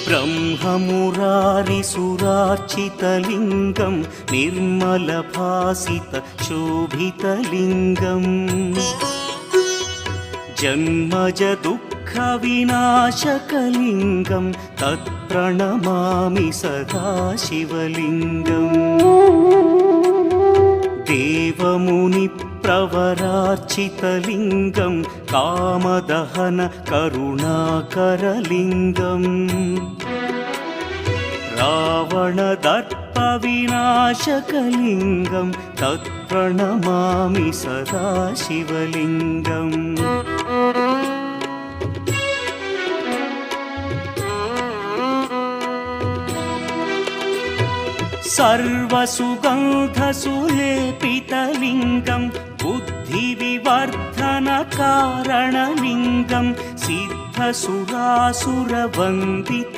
ब्रह्ममुरारिसुरार्चितलिङ्गं निर्मलभासितशोभितलिङ्गम् जन्मजदुःखविनाशकलिङ्गं तत्प्रणमामि सदा शिवलिङ्गम् देवमुनिप्रवरार्चितलिङ्गं कामदहन करुणाकरलिङ्गम् रावणदर्पविनाशकलिङ्गं तत्प्रणमामि सदा शिवलिङ्गम् सर्वसुगन्धसुलेपितलिङ्गं बुद्धिविवर्धनकारणलिङ्गं सिद्धसुरासुरवन्दित